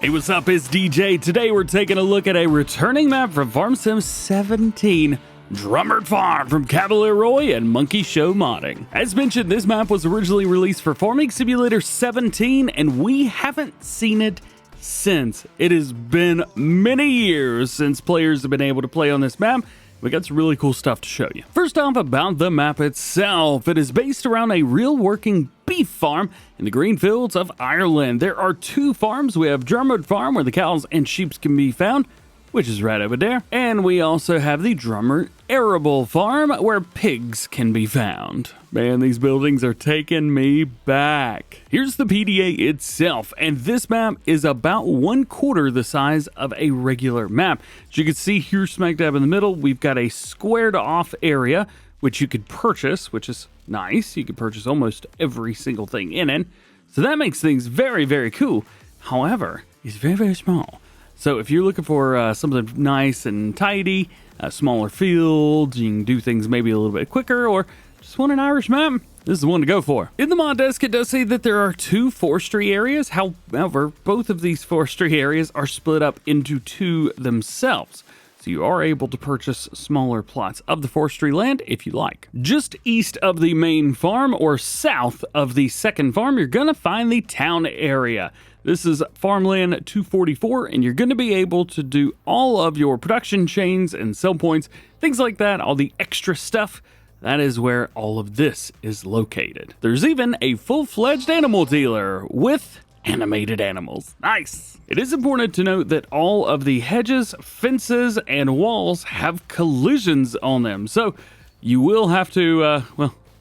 Hey, what's up? It's DJ. Today we're taking a look at a returning map from Farm Sim 17, Drumard Farm from CavalierRoy and Monkey Show Modding. As mentioned, this map was originally released for Farming Simulator 17, and we haven't seen it since. It has been many years since players have been able to play on this map. We got some really cool stuff to show you. First off, about the map itself, it is based around a real working beef farm in the green fields of Ireland. There are two farms. We have Drumard Farm, where the cows and sheep can be found, which is right over there. And we also have the Drumard Arable Farm, where pigs can be found. Man, these buildings are taking me back. Here's the PDA itself, and this map is about 1/4 the size of a regular map. As you can see here, smack dab in the middle, we've got a squared off area, which you could purchase, which is nice. You can purchase almost every single thing in it. So that makes things very, very cool. However, it's very, very small. So if you're looking for something nice and tidy, smaller fields, you can do things maybe a little bit quicker, or just want an Irish map, this is the one to go for. In the mod desk, it does say that there are two forestry areas. However, both of these forestry areas are split up into two themselves. So you are able to purchase smaller plots of the forestry land if you like. Just east of the main farm, or south of the second farm, you're gonna find the town area. This is Farmland 244, and you're going to be able to do all of your production chains and sell points, things like that, all the extra stuff. That is where all of this is located. There's even a full-fledged animal dealer with animated animals. Nice! It is important to note that all of the hedges, fences, and walls have collisions on them, so you will have to,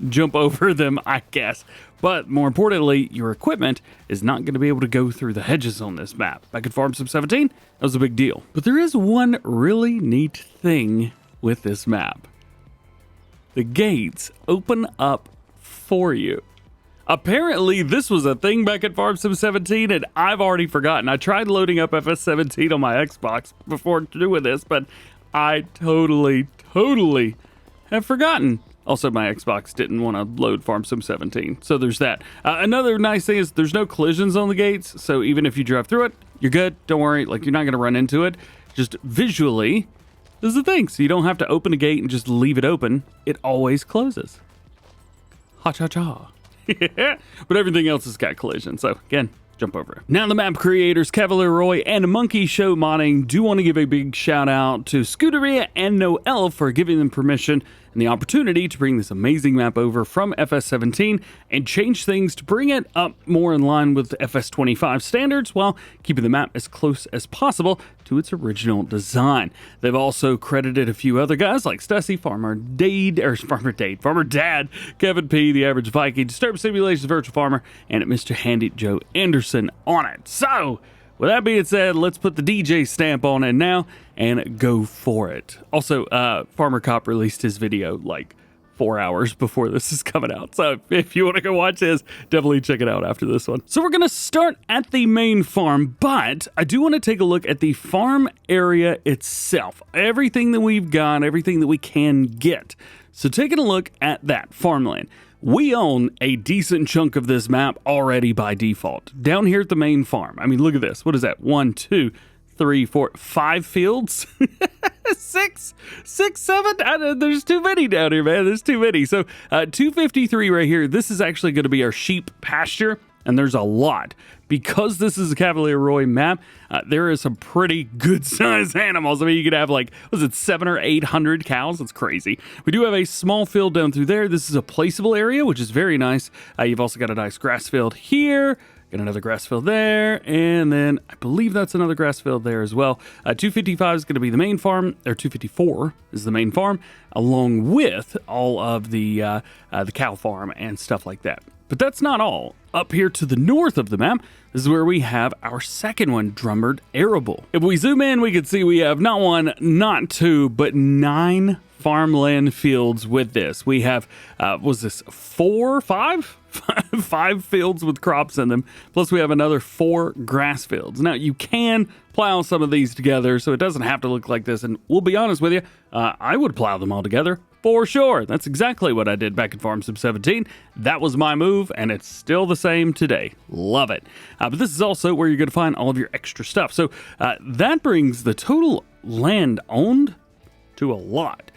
jump over them, I guess. But more importantly, your equipment is not going to be able to go through the hedges on this map. Back in Farm Sim 17, that was a big deal. But there is one really neat thing with this map. The gates open up for you. Apparently, this was a thing back at Farm Sim 17, and I've already forgotten. I tried loading up FS17 on my Xbox before doing this, but I totally have forgotten. Also, my Xbox didn't want to load Farm Sim 17, so there's that. Another nice thing is there's no collisions on the gates, so even if you drive through it, you're good. Don't worry, like, you're not going to run into it. Just visually, this is the thing, so you don't have to open a gate and just leave it open. It always closes. Ha-cha-cha. But everything else has got collision, so again, jump over it. Now, the map creators, CavalierRoy and Monkey Show Modding, do want to give a big shout out to Scuderia and Noel for giving them permission and the opportunity to bring this amazing map over from FS17 and change things to bring it up more in line with FS25 standards while keeping the map as close as possible to its original design. They've also credited a few other guys like Stussy, Farmer Dad, Kevin P, The Average Viking, Disturbed Simulations Virtual Farmer, and Mr. Handy Joe Anderson on it. So, with that being said, let's put the DJ stamp on it now and go for it. Also, Farmer Cop released his video like 4 hours before this is coming out. So if you want to go watch his, definitely check it out after this one. So we're going to start at the main farm, but I do want to take a look at the farm area itself. Everything that we've got, everything that we can get. So taking a look at that farmland. We own a decent chunk of this map already by default. Down here at the main farm. I mean, look at this. What is that? 1, 2, 3, 4, 5 fields? Six, 7? There's too many down here, man. There's too many. So 253 right here. This is actually going to be our sheep pasture. And there's a lot. Because this is a CavalierRoy map, there is some pretty good sized animals. I mean, you could have like, was it 700 or 800 cows? That's crazy. We do have a small field down through there. This is a placeable area, which is very nice. You've also got a nice grass field here. Got another grass field there, and then I believe that's another grass field there as well. 255 is going to be the main farm, or 254 is the main farm, along with all of the cow farm and stuff like that. But that's not all. Up here to the north of the map, this is where we have our second one, Drumard Arable. If we zoom in, we can see we have not one, not two, but 9 farmland fields with this. We have, was this 4, 5? 5 fields with crops in them. Plus we have another 4 grass fields. Now you can plow some of these together, so it doesn't have to look like this. And we'll be honest with you, I would plow them all together. For sure. That's exactly what I did back in Farm Sim 17. That was my move, and it's still the same today. Love it. But this is also where you're going to find all of your extra stuff. So that brings the total land owned to a lot.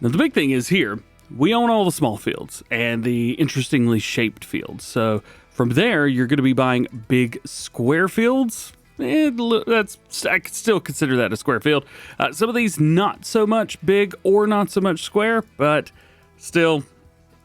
Now, the big thing is here, we own all the small fields and the interestingly shaped fields. So from there, you're going to be buying big square fields. I could still consider that a square field. Some of these not so much big or not so much square, but still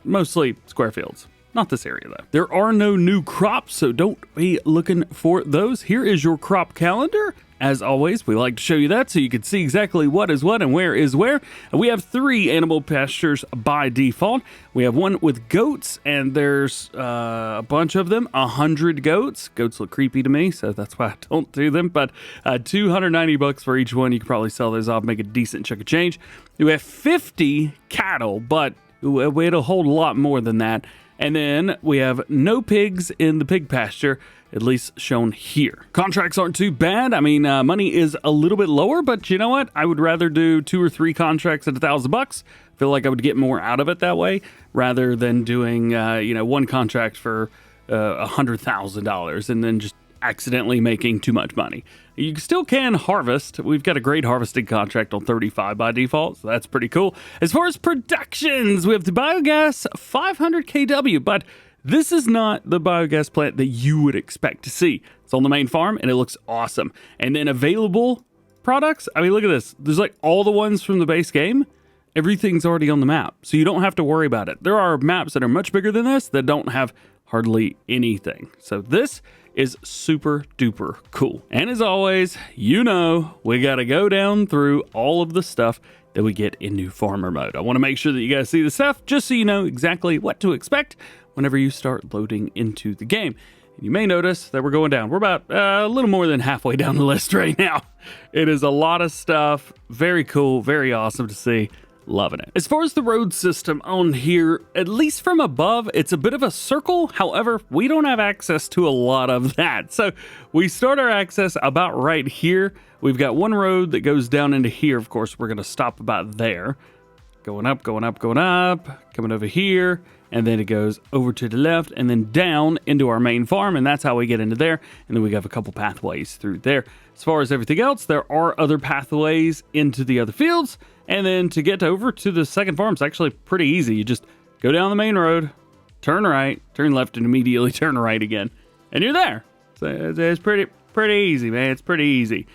mostly square fields. Not this area though. There are no new crops, so don't be looking for those. Here is your crop calendar. As always, we like to show you that so you can see exactly what is what and where is where. We have 3 animal pastures by default. We have one with goats, and there's a bunch of them, 100 goats. Goats look creepy to me, so that's why I don't do them. But $290 for each one. You can probably sell those off, make a decent chunk of change. We have 50 cattle, but it'll hold a lot more than that. And then we have no pigs in the pig pasture, at least shown here. Contracts aren't too bad. I mean, money is a little bit lower, but you know what? I would rather do 2 or 3 contracts at $1,000. Feel like I would get more out of it that way, rather than doing, one contract for $100,000 and then just accidentally making too much money. You still can harvest. We've got a great harvesting contract on 35 by default, so that's pretty cool. As far as productions, we have the Biogas 500 kW, but this is not the biogas plant that you would expect to see. It's on the main farm, and it looks awesome. And then available products, I mean, look at this. There's like all the ones from the base game. Everything's already on the map, so you don't have to worry about it. There are maps that are much bigger than this that don't have hardly anything. So this is super duper cool. And as always, we got to go down through all of the stuff that we get in new farmer mode. I want to make sure that you guys see the stuff just so you know exactly what to expect whenever you start loading into the game. You may notice that we're going down. We're about a little more than halfway down the list right now. It is a lot of stuff. Very cool, very awesome to see. Loving it. As far as the road system on here, at least from above, it's a bit of a circle. However, we don't have access to a lot of that. So we start our access about right here. We've got one road that goes down into here. Of course, we're going to stop about there. Going up, going up, going up, coming over here. And then it goes over to the left and then down into our main farm. And that's how we get into there. And then we have a couple pathways through there. As far as everything else, there are other pathways into the other fields. And then to get over to the second farm, it's actually pretty easy. You just go down the main road, turn right, turn left, and immediately turn right again. And you're there. So it's pretty easy, man. It's pretty easy.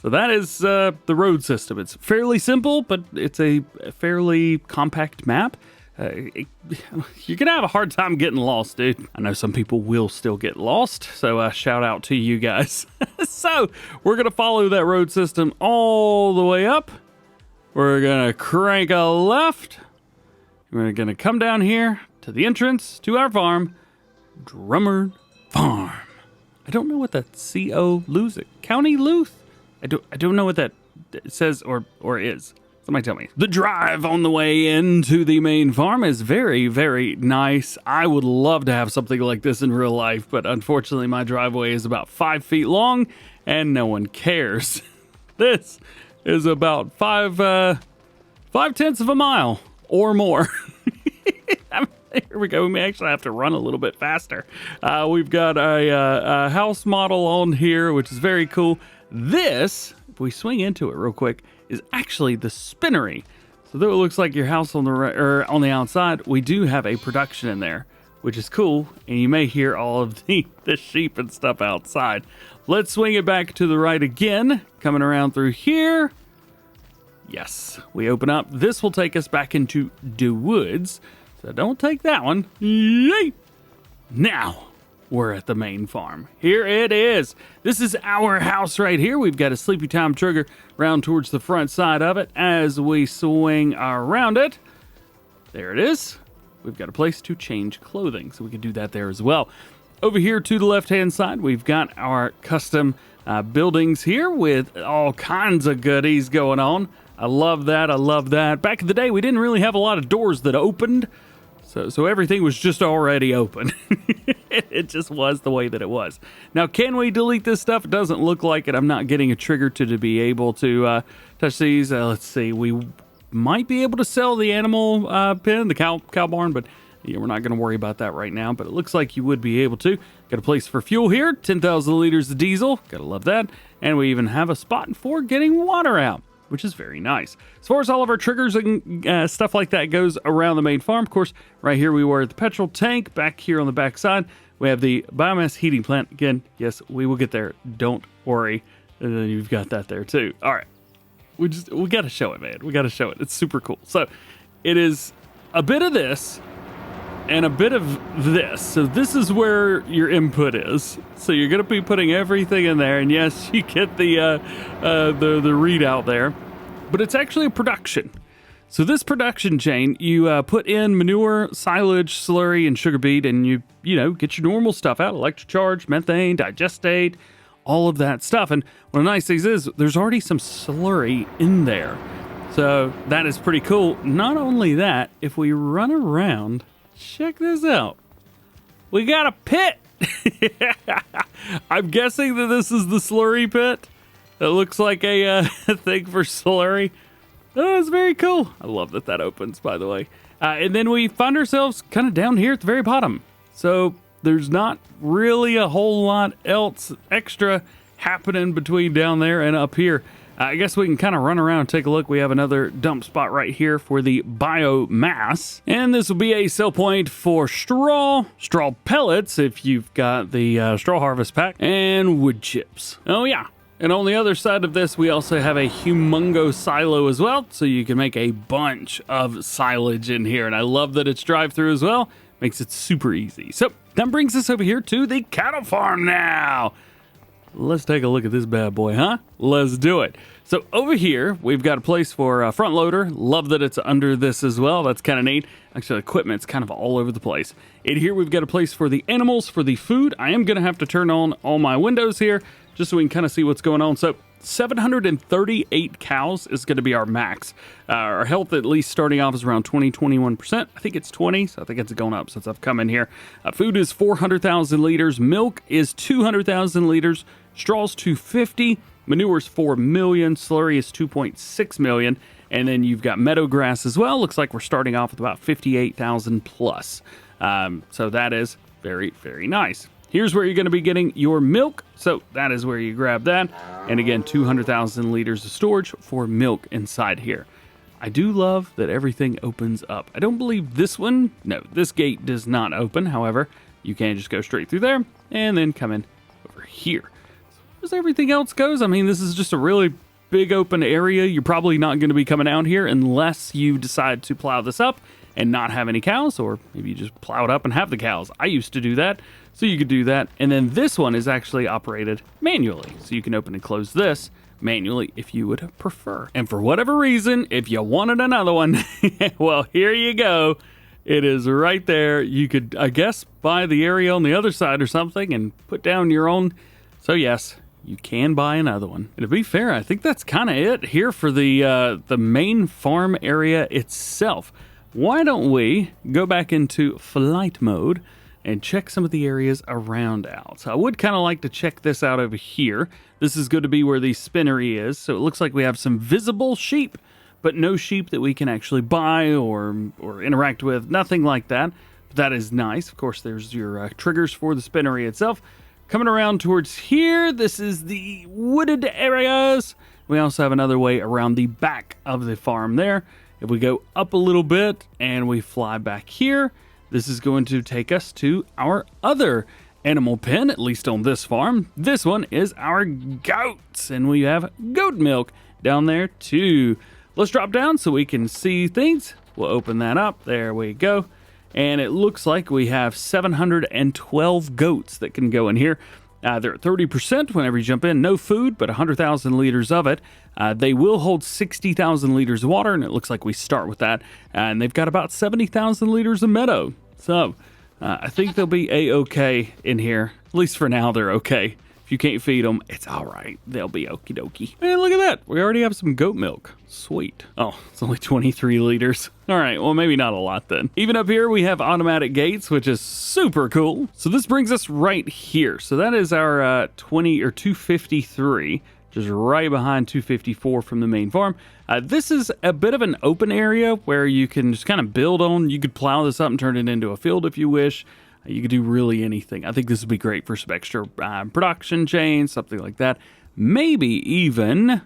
So that is the road system. It's fairly simple, but it's a fairly compact map. You're going to have a hard time getting lost, dude. I know some people will still get lost, so shout out to you guys. So we're going to follow that road system all the way up. We're going to crank a left. We're going to come down here to the entrance to our farm, Drumard Farm. I don't know what that County Luth? I don't know what that says or is. Somebody tell me. The drive on the way into the main farm is very, very nice. I would love to have something like this in real life, but unfortunately my driveway is about 5 feet long and no one cares. This is about 5/10 of a mile or more. Here we go. We may actually have to run a little bit faster. We've got a house model on here, which is very cool. This, if we swing into it real quick, is actually the Spinnery. So though it looks like your house on the on the outside, we do have a production in there, which is cool. And you may hear all of the sheep and stuff outside. Let's swing it back to the right again, coming around through here. Yes, we open up. This will take us back into the woods. So don't take that one. Yay! Now we're at the main farm. Here it is. This is our house right here. We've got a sleepy time trigger round towards the front side of it as we swing around it. There it is. We've got a place to change clothing, so we can do that there as well. Over here to the left-hand side, we've got our custom buildings here with all kinds of goodies going on. I love that. I love that. Back in the day, we didn't really have a lot of doors that opened, so everything was just already open. It just was the way that it was. Now, can we delete this stuff? It doesn't look like it. I'm not getting a trigger to be able to touch these. Let's see. We might be able to sell the animal pen, the cow barn, but yeah, we're not going to worry about that right now. But it looks like you would be able to. Got a place for fuel here, 10,000 liters of diesel. Gotta love that. And we even have a spot for getting water out, which is very nice. As far as all of our triggers and stuff like that goes around the main farm, of course, right here we were at the petrol tank. Back here on the back side, we have the biomass heating plant. Again, yes, we will get there. Don't worry. And then you've got that there too. All right. We got to show it, man. We got to show it. It's super cool. So it is a bit of this and a bit of this. So this is where your input is. So you're going to be putting everything in there. And yes, you get the readout there, but it's actually a production. So this production chain, you put in manure, silage, slurry, and sugar beet, and you get your normal stuff out, electrocharge, methane, digestate, all of that stuff. And one of the nice things is there's already some slurry in there. So that is pretty cool. Not only that, if we run around, check this out. We got a pit. I'm guessing that this is the slurry pit. It looks like a thing for slurry. Oh, it's very cool. I love that opens, by the way. And then we find ourselves kind of down here at the very bottom. So there's not really a whole lot else extra happening between down there and up here. I guess we can kind of run around and take a look. We have another dump spot right here for the biomass. And this will be a sell point for straw pellets if you've got the straw harvest pack, and wood chips. Oh yeah. And on the other side of this, we also have a humongous silo as well. So you can make a bunch of silage in here. And I love that it's drive-through as well. Makes it super easy. So that brings us over here to the cattle farm now. Let's take a look at this bad boy, huh? Let's do it. So over here, we've got a place for a front loader. Love that it's under this as well. That's kind of neat. Actually, equipment's kind of all over the place. In here, we've got a place for the animals, for the food. I am going to have to turn on all my windows here just so we can kind of see what's going on. So 738 cows is going to be our max. Our health, at least starting off, is around 21%. I think it's 20, so I think it's going up since I've come in here. Food is 400,000 liters. Milk is 200,000 liters. Straw's 250. Manure's 4 million. Slurry is 2.6 million. And then you've got meadow grass as well. Looks like we're starting off with about 58,000 plus. So that is very, very nice. Here's where you're going to be getting your milk. So that is where you grab that. And again, 200,000 liters of storage for milk inside here. I do love that everything opens up. I don't believe this one. No, this gate does not open. However, you can just go straight through there and then come in over here. As everything else goes, I mean, this is just a really big open area. You're probably not going to be coming out here unless you decide to plow this up and not have any cows, or maybe you just plow it up and have the cows. I used to do that, so you could do that. And then this one is actually operated manually, so you can open and close this manually if you would prefer. And for whatever reason, if you wanted another one, well, here you go. It is right there. You could, I guess, buy the area on the other side or something and put down your own. So yes, you can buy another one. And to be fair, I think that's kind of it here for the main farm area itself. Why don't we go back into flight mode and check some of the areas around out. So I would kind of like to check this out over here. This is going to be where the spinnery is. So it looks like we have some visible sheep, but no sheep that we can actually buy or interact with. Nothing like that. But that is nice. Of course, there's your triggers for the spinnery itself. Coming around towards here, this is the wooded areas. We also have another way around the back of the farm there. If we go up a little bit and we fly back here, this is going to take us to our other animal pen, at least on this farm. This one is our goats, and we have goat milk down there too. Let's drop down so we can see things. We'll open that up. There we go. And it looks like we have 712 goats that can go in here. They're at 30% whenever you jump in. No food, but 100,000 liters of it. They will hold 60,000 liters of water, and it looks like we start with that. And they've got about 70,000 liters of meadow. So I think they'll be A-okay in here. At least for now, they're okay. If you can't feed them, it's all right. They'll be okie dokie. And look at that. We already have some goat milk. Sweet. Oh, it's only 23 liters. All right, well, maybe not a lot then. Even up here, we have automatic gates, which is super cool. So this brings us right here. So that is our 253, which is right behind 254 from the main farm. This is a bit of an open area where you can just kind of build on. You could plow this up and turn it into a field if you wish. You could do really anything. I think this would be great for some extra production chains, something like that. Maybe even,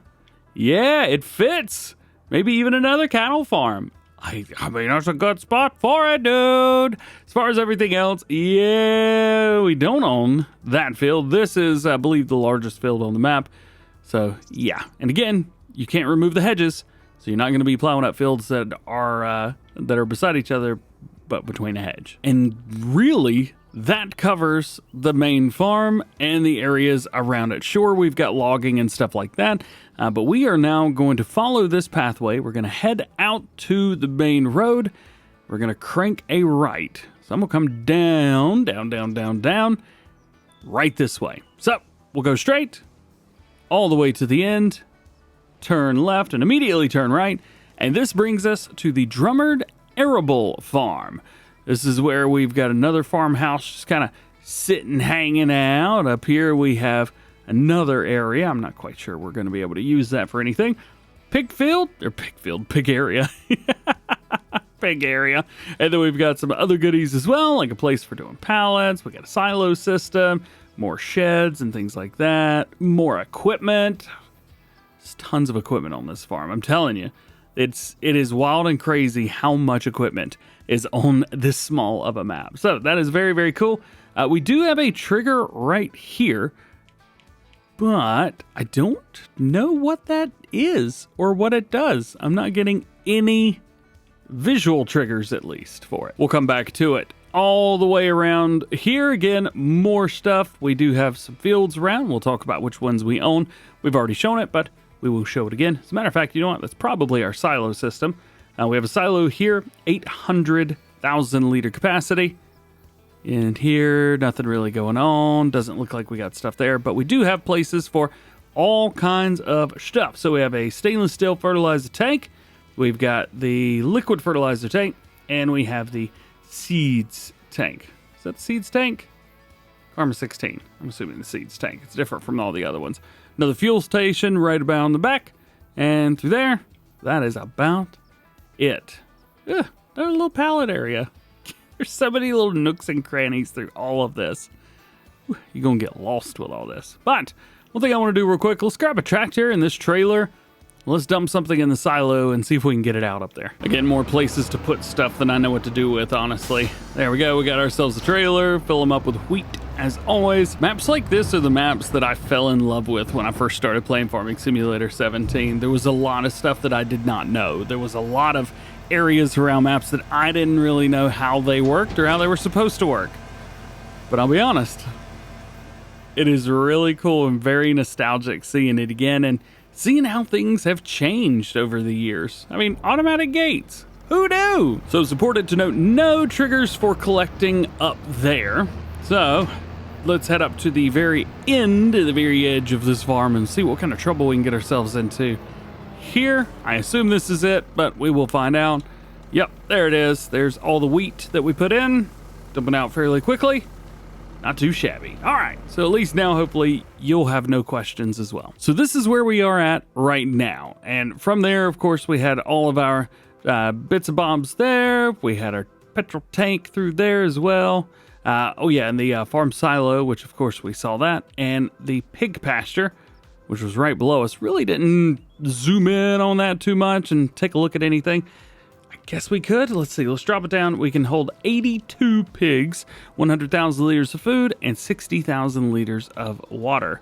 yeah, it fits. Maybe even another cattle farm. I mean, that's a good spot for it, dude. As far as everything else, yeah, we don't own that field. This is, I believe, the largest field on the map. So, yeah. And again, you can't remove the hedges, so you're not going to be plowing up fields that are beside each other, but between a hedge. And really, that covers the main farm and the areas around it. Sure, we've got logging and stuff like that, but we are now going to follow this pathway. We're going to head out to the main road. We're going to crank a right. So I'm going to come down, down, right this way. So we'll go straight all the way to the end, turn left, and immediately turn right. And this brings us to the Drumard Arable farm. This is where we've got another farmhouse just kind of sitting, hanging out. Up here we have another area. I'm not quite sure we're going to be able to use that for anything. Pig area. Pig area. And then we've got some other goodies as well, like a place for doing pallets. We got a silo system, more sheds and things like that, more equipment. There's tons of equipment on this farm. I'm telling you. It is wild and crazy how much equipment is on this small of a map. So that is very, very cool. We do have a trigger right here, but I don't know what that is or what it does. I'm not getting any visual triggers, at least, for it. We'll come back to it. All the way around here, again, more stuff. We do have some fields around. We'll talk about which ones we own. We've already shown it, but we will show it again. As a matter of fact, you know what? That's probably our silo system. We have a silo here, 800,000 liter capacity. And here, nothing really going on. Doesn't look like we got stuff there, but we do have places for all kinds of stuff. So we have a stainless steel fertilizer tank. We've got the liquid fertilizer tank, and we have the seeds tank. Is that the seeds tank? Karma 16. I'm assuming the seeds tank. It's different from all the other ones. Another fuel station right about on the back. And through there, that is about it. Ugh, there's a little pallet area. There's so many little nooks and crannies through all of this. You're going to get lost with all this. But one thing I want to do real quick, let's grab a tractor in this trailer. Let's dump something in the silo and see if we can get it out up there. Again, more places to put stuff than I know what to do with, honestly. There we go. We got ourselves a trailer. Fill them up with wheat, as always. Maps like this are the maps that I fell in love with when I first started playing Farming Simulator 17. There was a lot of stuff that I did not know. There was a lot of areas around maps that I didn't really know how they worked or how they were supposed to work. But I'll be honest, it is really cool and very nostalgic seeing it again and seeing how things have changed over the years. I mean, automatic gates. Who knew? So it's important to note no triggers for collecting up there. So let's head up to the very end, the very edge of this farm and see what kind of trouble we can get ourselves into. Here, I assume this is it, but we will find out. Yep, there it is. There's all the wheat that we put in, dumping out fairly quickly. Not too shabby. All right, so at least now, hopefully, you'll have no questions as well. So this is where we are at right now. And from there, of course, we had all of our bits and bobs there. We had our petrol tank through there as well. Oh yeah, and the farm silo, which of course we saw that. And the pig pasture, which was right below us. Really didn't zoom in on that too much and take a look at anything. I guess we could. Let's see. Let's drop it down. We can hold 82 pigs, 100,000 liters of food, and 60,000 liters of water.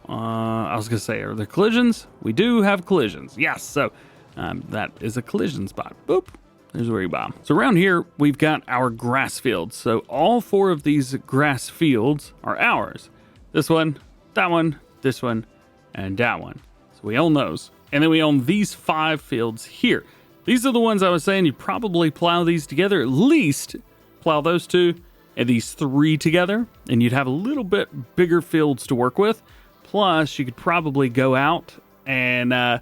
I was going to say, are there collisions? We do have collisions. Yes. So that is a collision spot. Boop. There's where you bomb. So around here, we've got our grass fields. So all 4 of these grass fields are ours. This one, that one, this one, and that one. So we own those. And then we own these 5 fields here. These are the ones I was saying you probably plow these together. At least plow those 2 and these 3 together, and you'd have a little bit bigger fields to work with. Plus, you could probably go out and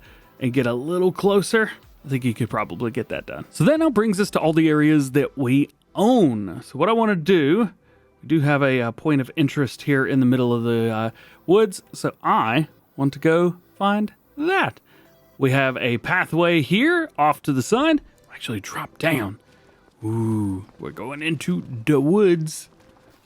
get a little closer. I think you could probably get that done. So that now brings us to all the areas that we own. So what I want to do, we do have a point of interest here in the middle of the woods. So I want to go find that. We have a pathway here off to the side. Actually drop down. Ooh, we're going into the woods.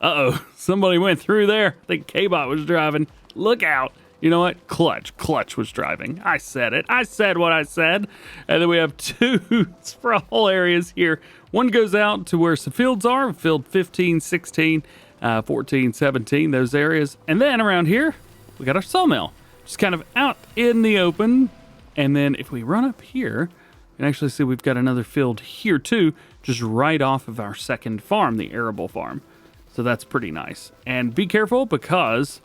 Uh-oh, somebody went through there. I think K-Bot was driving. Look out. You know what? Clutch was driving. I said it. I said what I said. And then we have 2 for whole areas here. One goes out to where some fields are. Field 15, 16, 14, 17, those areas. And then around here, we got our sawmill. Just kind of out in the open. And then if we run up here, you can actually see we've got another field here too, just right off of our second farm, the Arable farm. So that's pretty nice. And be careful because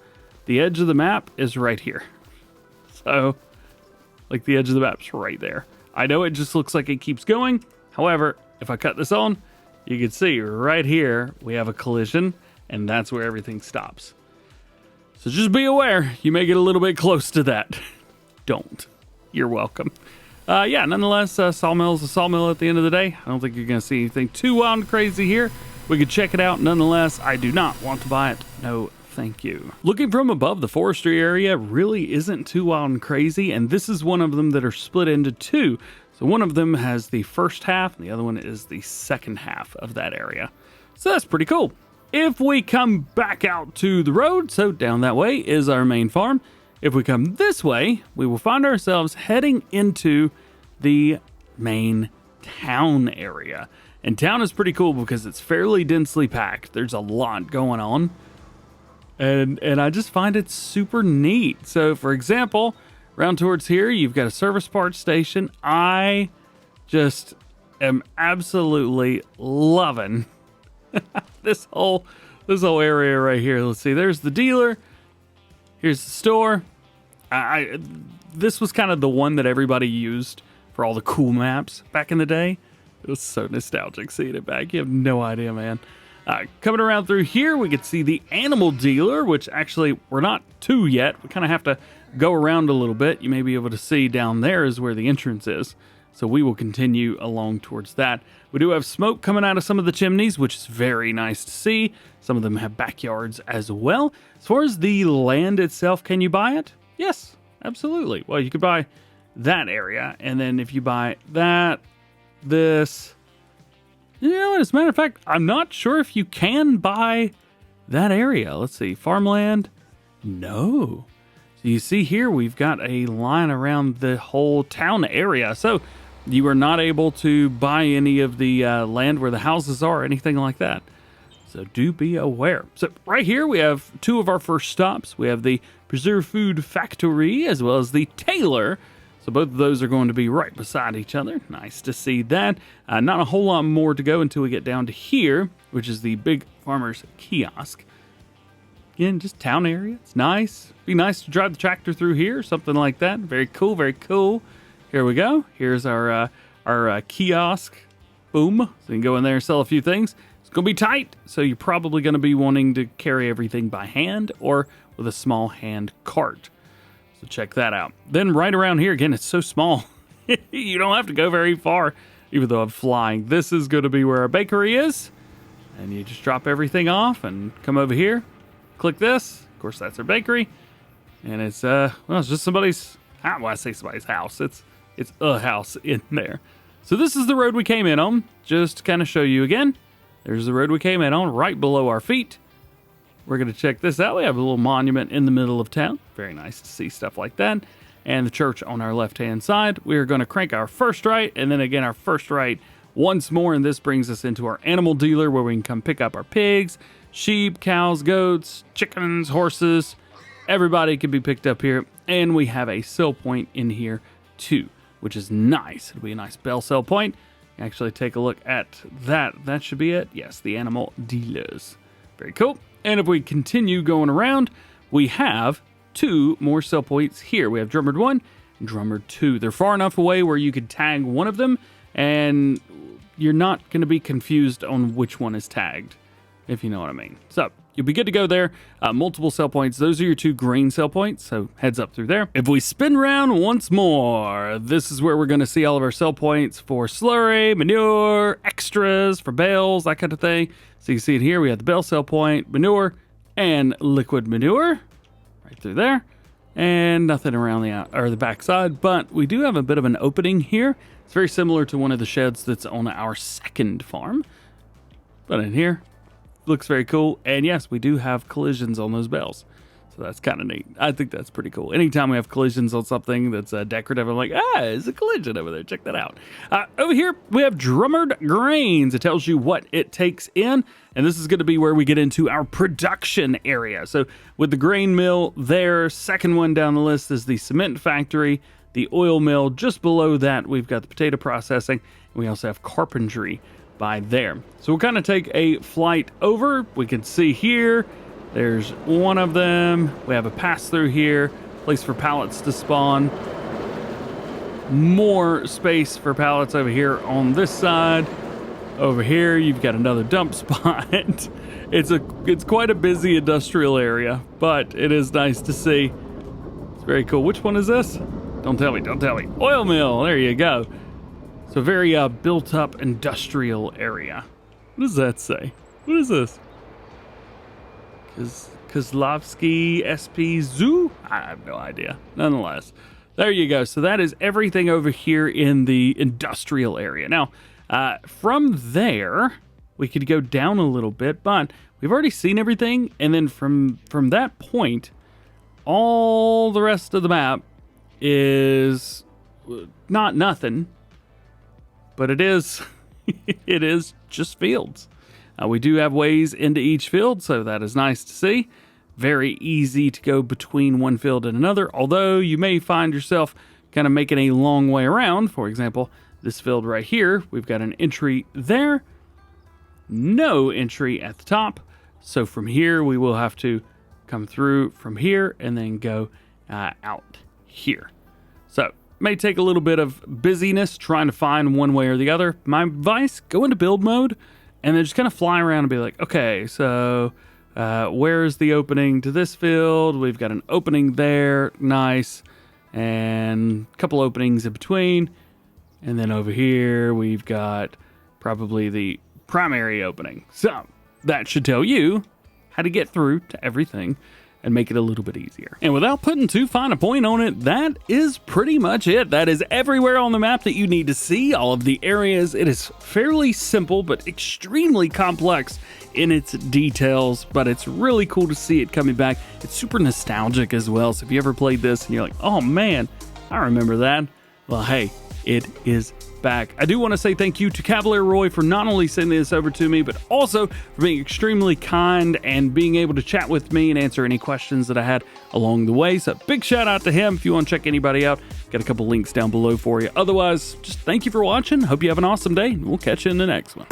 the edge of the map is right here. So, like the edge of the map's right there. I know it just looks like it keeps going. However, if I cut this on, you can see right here, we have a collision, and that's where everything stops. So just be aware, you may get a little bit close to that. Don't. You're welcome. Yeah, nonetheless, sawmill's a sawmill at the end of the day. I don't think you're going to see anything too wild and crazy here. We could check it out. Nonetheless, I do not want to buy it. No, thank you. Looking from above, the forestry area really isn't too wild and crazy, and this is one of them that are split into 2. So one of them has the first half, and the other one is the second half of that area. So that's pretty cool. If we come back out to the road, so down that way is our main farm. If we come this way, we will find ourselves heading into the main town area. And town is pretty cool because it's fairly densely packed. There's a lot going on. And I just find it super neat. So, for example, around towards here, you've got a service parts station. I just am absolutely loving this whole area right here. Let's see. There's the dealer. Here's the store. This was kind of the one that everybody used for all the cool maps back in the day. It was so nostalgic seeing it back. You have no idea, man. Coming around through here, we can see the animal dealer, which actually we're not to yet. We kind of have to go around a little bit. You may be able to see down there is where the entrance is. So we will continue along towards that. We do have smoke coming out of some of the chimneys, which is very nice to see. Some of them have backyards as well. As far as the land itself, can you buy it? Yes, absolutely. Well, you could buy that area, and then if you buy that, this, you know, as a matter of fact, I'm not sure if you can buy that area. Let's see, farmland, no. So you see here, we've got a line around the whole town area. So you are not able to buy any of the land where the houses are, or anything like that. So do be aware. So right here, we have 2 of our first stops. We have the Preserve Food Factory as well as the Tailor. So both of those are going to be right beside each other. Nice to see that. Not a whole lot more to go until we get down to here, which is the Big Farmer's Kiosk. Again, just town area. It's nice. Be nice to drive the tractor through here, something like that. Very cool, very cool. Here we go. Here's our kiosk. Boom. So you can go in there and sell a few things. It's going to be tight, so you're probably going to be wanting to carry everything by hand or with a small hand cart. So check that out. Then right around here, again, it's so small. You don't have to go very far, even though I'm flying. This is going to be where our bakery is. And you just drop everything off and come over here. Click this. Of course, that's our bakery. And it's, well, it's just somebody's, well, I say somebody's house. It's a house in there. So this is the road we came in on. Just to kind of show you again. There's the road we came in on right below our feet. We're going to check this out. We have a little monument in the middle of town. Very nice to see stuff like that. And the church on our left-hand side. We are going to crank our first right, and then again our first right once more. And this brings us into our animal dealer where we can come pick up our pigs, sheep, cows, goats, chickens, horses. Everybody can be picked up here. And we have a sell point in here too, which is nice. It'll be a nice bell sell point. Actually take a look at that. That should be it. Yes, the animal dealers. Very cool. And if we continue going around, we have 2 more sell points here. We have Drumard 1 and Drumard 2. They're far enough away where you could tag one of them and you're not going to be confused on which one is tagged. if you know what I mean. So you'll be good to go there. Multiple sell points. Those are your 2 green sell points, so heads up through there. If we spin around once more, this is where we're going to see all of our sell points for slurry, manure, extras for bales, that kind of thing. So you see it here. We have the bale sell point, manure, and liquid manure right through there. And nothing around the back side, but we do have a bit of an opening here. It's very similar to one of the sheds that's on our second farm. But in here, looks very cool. And yes, we do have collisions on those bales. So that's kind of neat. I think that's pretty cool. Anytime we have collisions on something that's decorative, I'm like, there's a collision over there. Check that out. Over here, we have Drumard grains. It tells you what it takes in. And this is going to be where we get into our production area. So with the grain mill there, second one down the list is the cement factory, the oil mill. Just below that, we've got the potato processing. And we also have carpentry by there. So we'll kind of take a flight over. We can see here, there's one of them. We have a pass through here, place for pallets to spawn. More space for pallets over here on this side. Over here, you've got another dump spot. It's quite a busy industrial area, but it is nice to see. It's very cool. Which one is this? Don't tell me, don't tell me. Oil mill, there you go. So very built up industrial area. What does that say? What is this? Kozlovsky SP Zoo? I have no idea. Nonetheless, there you go. So that is everything over here in the industrial area. Now, from there, we could go down a little bit, but we've already seen everything. And then from that point, all the rest of the map is not nothing, but it is it is just fields. We do have ways into each field, so that is nice to see. Very easy to go between one field and another, although you may find yourself kind of making a long way around. For example, this field right here, we've got an entry there, no entry at the top. So from here, we will have to come through from here and then go out here. So may take a little bit of busyness trying to find one way or the other. My advice, go into build mode and then just kind of fly around and be like, okay, so where's the opening to this field? We've got an opening there, nice, and a couple openings in between. And then over here, we've got probably the primary opening. So that should tell you how to get through to everything and make it a little bit easier. And without putting too fine a point on it, that is pretty much it. That is everywhere on the map that you need to see, all of the areas. It is fairly simple, but extremely complex in its details, but it's really cool to see it coming back. It's super nostalgic as well. So if you ever played this and you're like, oh man, I remember that. Well, hey, it is back. I do want to say thank you to CavalierRoy for not only sending this over to me, but also for being extremely kind and being able to chat with me and answer any questions that I had along the way. So big shout out to him. If you want to check anybody out, got a couple links down below for you. Otherwise, just thank you for watching. Hope you have an awesome day, and we'll catch you in the next one.